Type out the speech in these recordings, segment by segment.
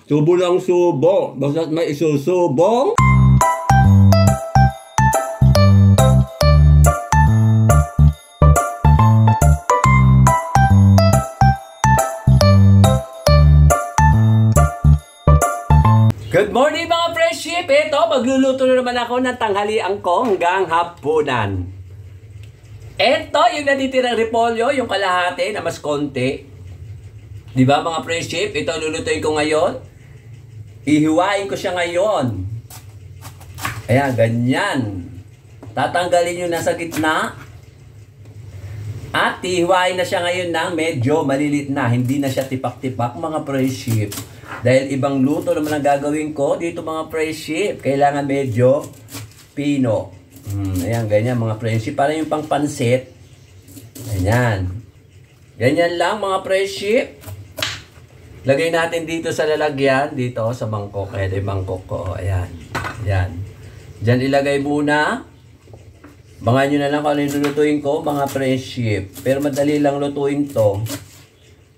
Subo lang subo. Basta't may isusubong. Good morning mga friendship! Ito, magluluto na naman ako ng tanghalian ko hanggang hapunan. Ito, yung natitirang repolyo, yung kalahati na mas konti. Diba mga friendship? Ito, lulutuin ko ngayon. Ihiwain ko siya ngayon. Ayan, ganyan. Tatanggalin yung nasa gitna. At ihiwain na siya ngayon ng medyo malilit na. Hindi na siya tipak-tipak mga friendship. Dahil ibang luto naman ang gagawin ko dito mga friendship. Kailangan medyo pino. Ayan, ganyan mga friendship. Para yung pang pansit. Ayan. Ganyan lang mga friendship. Lagay natin dito sa lalagyan. Dito sa mangkok. Ayan yung mangkok ko. Ayan. Ayan. Diyan ilagay muna. Bangan nyo na lang kung ano yung lulutuin ko mga friendship. Pero madali lang lutuin to.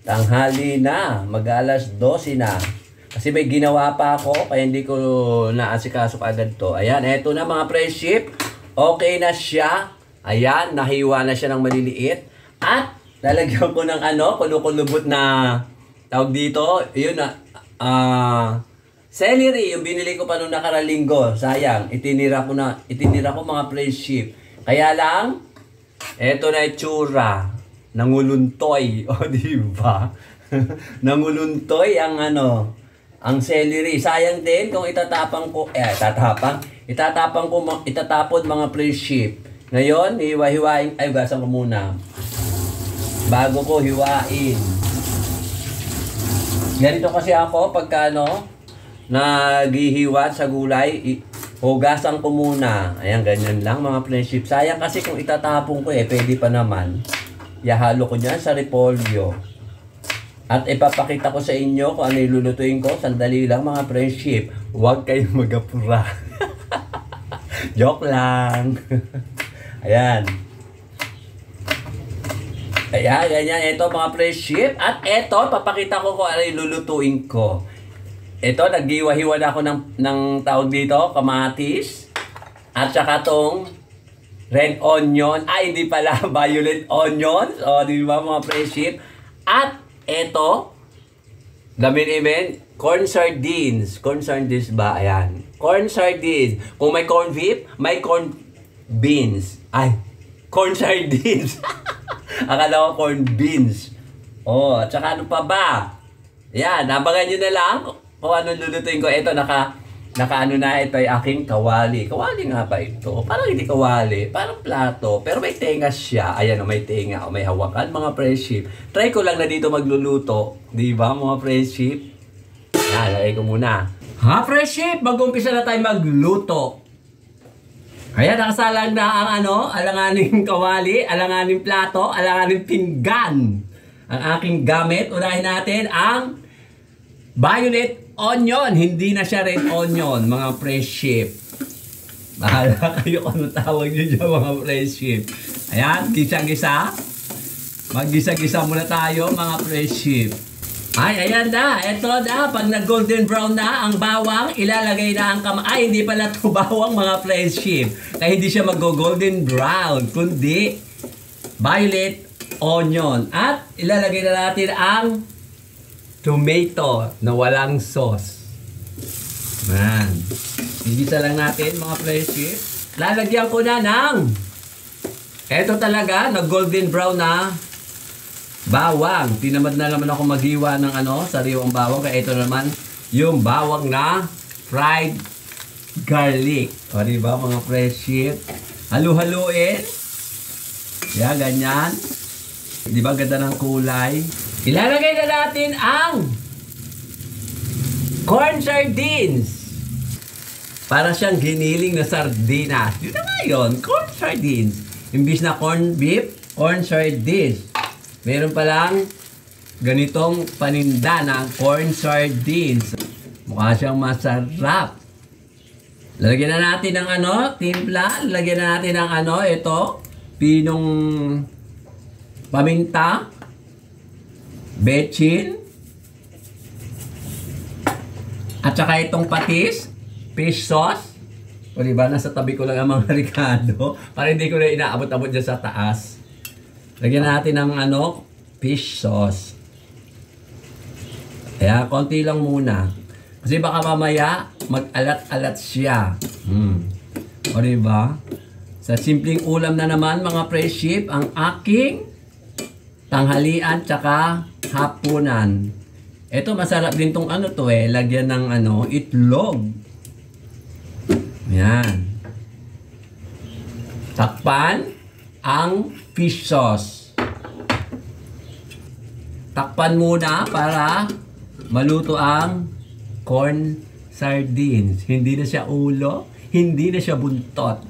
Tanghali na, mag-alas 12 na. Kasi may ginawa pa ako, kaya hindi ko naasikaso agad to. Ayan, eto na mga friendship. Okay na siya. Ayan, nahiwa na siya ng maliliit. At, lalagyan ko ng kulukulubot na, tawag dito, yun na, celery, yung binili ko pa nung nakaralinggo. Sayang, itinira ko mga friendship. Kaya lang, eto na itsura. Nanguluntoy, o diba? Nanguluntoy ang ang celery. Sayang din kung itatapon mga friendship. Ngayon, hiwa-hiwain, gasan ko muna. Bago ko hiwain. Ganito kasi ako, pagka naghihiwa sa gulay, hugasan ko muna. Ayan, ganyan lang mga friendship. Sayang kasi kung itatapon ko pwede pa naman. Ihalo ko dyan sa repolyo. At ipapakita ko sa inyo kung ano ilulutuin ko. Sandali lang mga friendship. Huwag kayong magapura. Joke lang. Ayan. Ayan, ganyan. Ito mga friendship. At ito, papakita ko kung ano ilulutuin ko. Ito, naghiwa-hiwa na ako ng tawag dito, kamatis. At saka tong red onion. Hindi pala. Violet onions. O, di ba mga friendship? At, eto, gamin-imin, corn sardines. Corn sardines ba? Ayan. Corn sardines. Kung may corn beef, may corn beans. Corn sardines. Akala ko corn beans. O, at saka ano pa ba? Ayan, nabangan nyo na lang kung ano lulutuin ko. Eto, nakaano na, ito ay aking kawali. Kawali nga ba ito? Parang hindi kawali. Parang plato. Pero may tenga siya. Ayan, may tenga. May hawakan, mga friendship. Try ko lang na dito magluluto. Diba, mga friendship? Yan, lagay ko muna. Friendship! Mag-umpisa na tayo magluto. Ayan, nakasalang na ang alanganing kawali, alanganing plato, alanganing pinggan. Ang aking gamit. Unahin natin ang violet onion, hindi na siya red onion, mga friendship. Bahala kayo kung ano tawag nyo dyan, mga friendship. Ayan, gisa-gisa. Mag-gisa-gisa muna tayo, mga friendship. Ayan na. Ito na. Pag nag-golden brown na ang bawang, ilalagay na ang hindi pala ito bawang, mga friendship. Kaya hindi siya mag-golden brown, kundi violet onion. At ilalagay na natin ang tomato na walang sauce. Man. Igisa lang natin mga friendship. Lalagyan ko na ng eto talaga, nag-golden brown na bawang. Tinamad na naman ako maghiwa ng sariwang bawang. Kaya ito naman yung bawang na fried garlic. O diba mga friendship? Halu-haluin. Yan, ganyan. Diba ganda ng kulay? Ilalagay na natin ang corn sardines. Para siyang giniling na sardinas. Yun na nga yun, corn sardines. Imbis na corn beef, corn sardines. Meron palang ganitong paninda ng corn sardines. Mukha siyang masarap. Lalagyan na natin ng timpla. Lalagyan na natin ng ito, pinong paminta. Bechin. At saka itong patis, fish sauce. O diba, nasa tabi ko lang ang mga Ricardo. Para hindi ko na inaabot-abot dyan sa taas. Lagyan natin ng fish sauce. Kaya, konti lang muna. Kasi baka mamaya, mag-alat-alat siya. O diba? Sa simpleng ulam na naman, mga friendship, ang aking tanghalian tsaka hapunan. Ito, masarap din tong lagyan ng itlog. Yan. Takpan ang fish sauce. Takpan muna para maluto ang corn sardines. Hindi na siya ulo, hindi na siya buntot.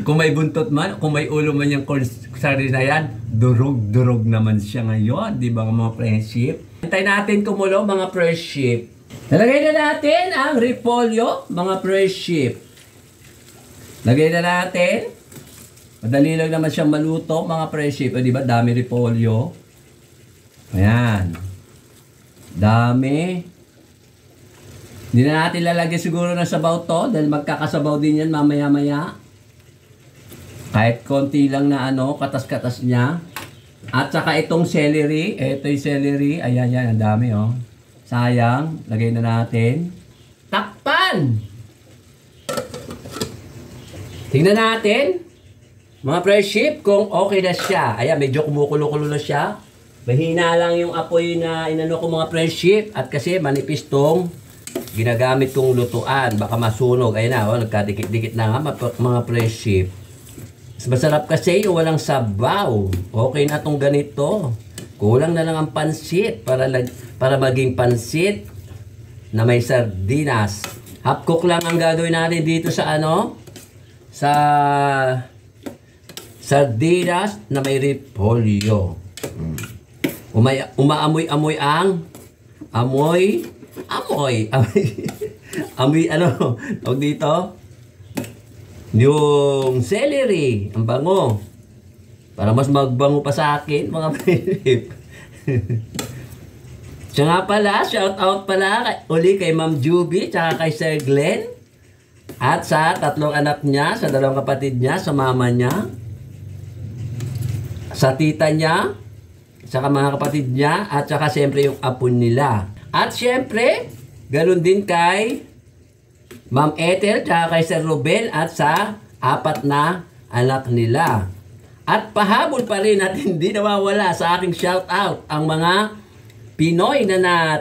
Kung may buntot man, kung may ulo man yung corn sardines na yan, durog-durog naman siya ngayon. Di ba mga friendship? Hintay natin kumulo mga friendship. Nalagay na natin ang repolyo, mga friendship. Lagay na natin. Madali lang naman siyang maluto, mga friendship. Di ba? Dami repolyo. Ayan. Dami. Hindi na natin lalagyan siguro ng sabaw to dahil magkakasabaw din yan mamaya-maya. Kahit konti lang na katas-katas niya. At saka itong celery. Ito yung celery. Ayan, yan. Ang dami, oh. Sayang. Lagay na natin. Takpan! Tingnan natin. Mga friendship, kung okay na siya. Ayan, medyo kumukulo-kulo na siya. Mahina lang yung apoy na inano ko mga friendship. At kasi manipis tong ginagamit kong lutuan. Baka masunog. Ayan na, nagkadikit-dikit na nga mga friendship. Masarap kasi yung walang sabaw. Okay na tong ganito. Kulang na lang ang pansit para maging pansit na may sardinas. Half cook lang ang gagawin natin dito sa sa sardinas na may repolyo. Umaamoy-amoy ang amoy tawag dito? Yung celery, ang bango. Para mas magbango pa sa akin, mga friendship. Siya nga pala, shout out pala uli kay Ma'am Juby, tsaka kay Sir Glenn. At sa tatlong anak niya, sa dalawang kapatid niya, sa mama niya, sa tita niya, sa mga kapatid niya, at saka siyempre yung apo nila. At siyempre, ganoon din kay Ma'am Ethel, tsaka kay Sir Ruben, at sa 4 na anak nila. At pahabol pa rin at hindi nawawala sa aking shoutout ang mga Pinoy na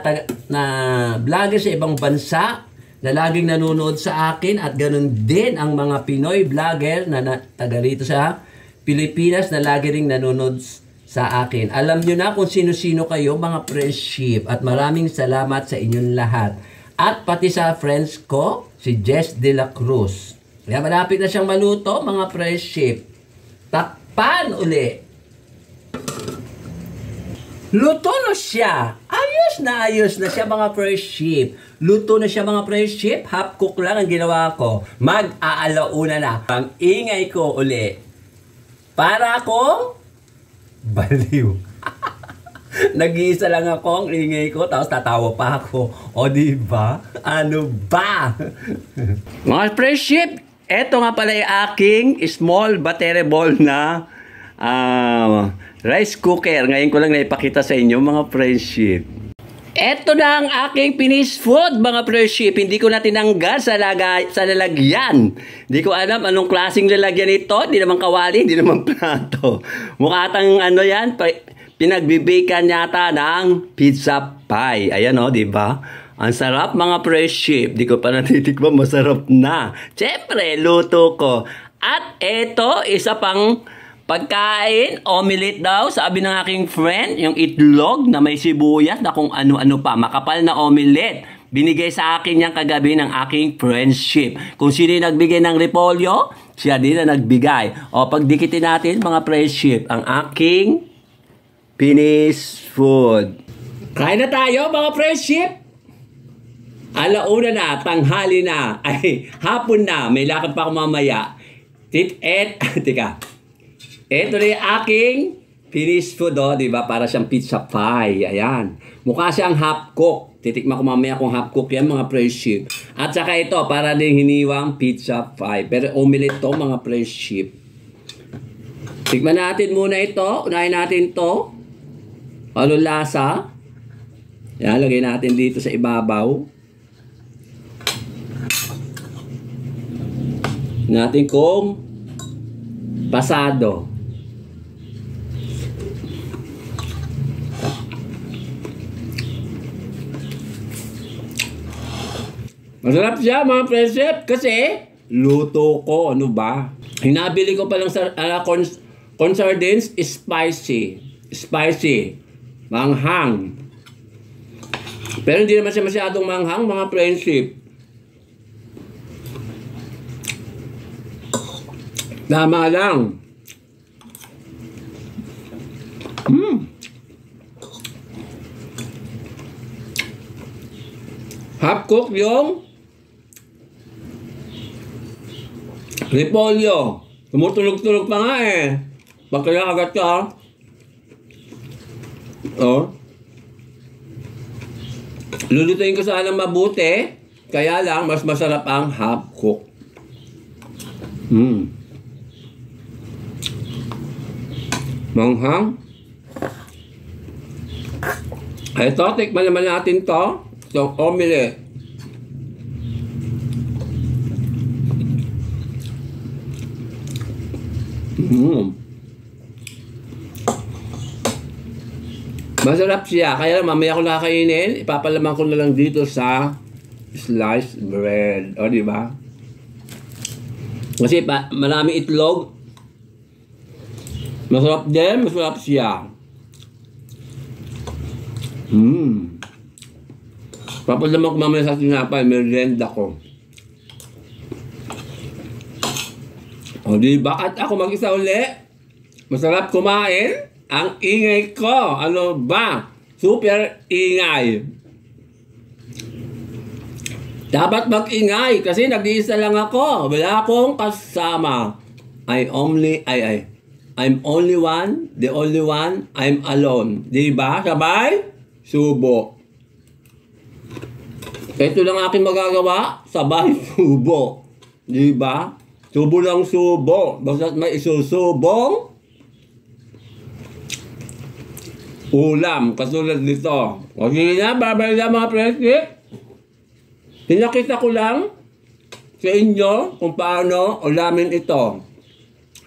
vlogger sa ibang bansa na laging nanonood sa akin at ganun din ang mga Pinoy vlogger na taga rito sa Pilipinas na lagi ring nanonood sa akin. Alam nyo na kung sino-sino kayo mga friendship at maraming salamat sa inyong lahat. At pati sa friends ko, si Jess De La Cruz. Kaya malapit na siyang maluto mga friendship. Takpan uli. Luto na siya. Ayos na siya mga friendship. Luto na siya mga friendship. Half cook lang ang ginawa ko. Mag-aalauna na. Ang ingay ko uli. Para akong baliw. Nag-iisa lang ako ang ingay ko. Tapos tatawa pa ako. O diba? Ano ba? Mga friendship, eto nga pala yung aking small battery-ball na rice cooker. Ngayon ko lang naipakita sa inyo mga friendship. Ito na ang aking finished food mga friendship. Hindi ko na tinanggal sa lalagyan. Hindi ko alam anong klaseng lalagyan ito. Hindi naman kawali, hindi naman plato. Mukha tang yan, pinagbibakan yata ng pizza pie. Ayan o, diba? Ang sarap mga friendship. Di ko pa natitikman, masarap na. Siyempre, luto ko. At ito, isa pang pagkain, omelette daw, sabi ng aking friend, yung itlog na may sibuyas na kung ano-ano pa, makapal na omelette. Binigay sa akin yung kagabi ng aking friendship. Kung sino yung nagbigay ng repolyo, siya din na nagbigay. O, pagdikitin natin mga friendship, ang aking finished food. Kain na tayo mga friendship. Alauna na, tanghali na, ay hapon na, may lakad pa ako mamaya. Tika. Ito na yung aking finished food, diba? Para siyang pizza pie. Ayan. Mukha siyang half cook. Titikman ko mamaya kung half cook yan, mga fresh sheep. At saka ito, para din hiniwang pizza pie. Pero omelette to, mga fresh sheep. Tikman natin muna ito. Unahin natin to. Ano lasa? Yan, lagay natin dito sa ibabaw. Natin kung pasado. Masarap siya, mga friendship, kasi luto ko, ano ba? Hinabili ko pa lang sa corn sardines, spicy. Spicy. Manghang. Pero hindi naman siya masyadong manghang, mga friendship. Tama lang. Half cook yung repolyo. Tumutulog-tulog pa nga eh. Pagkaya agad ka. Oh. Lulutuin ko sana mabuti. Kaya lang, mas masarap ang half cook. Manghang. Ito, tikman naman natin to. So, omelette. Masarap siya. Kaya mamaya ko nakakainin, ipapalaman ko na lang dito sa sliced bread. O, di ba? Kasi marami itlog. Masarap din, masarap siya. Papalaman ko mamaya sa tinapay, merienda ko. O, di ba? At ako mag-isa uli. Masarap kumain. Ang ingay ko. Ano ba? Super ingay. Dapat mag-ingay kasi nag-iisa lang ako. Wala akong kasama. I'm only one, the only one, I'm alone. Di ba? Sabay? Subo. Ito lang aking magagawa. Sabay, subo. Di ba? Subo lang subo. Basta may isusubong ulam. Katulad nito. O sige na, babay na mga friendship. Pinakita ko lang sa inyo kung paano ulamin ito.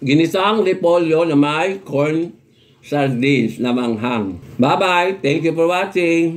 Ginisang repolyo na may corn sardines na manghang. Bye-bye. Thank you for watching.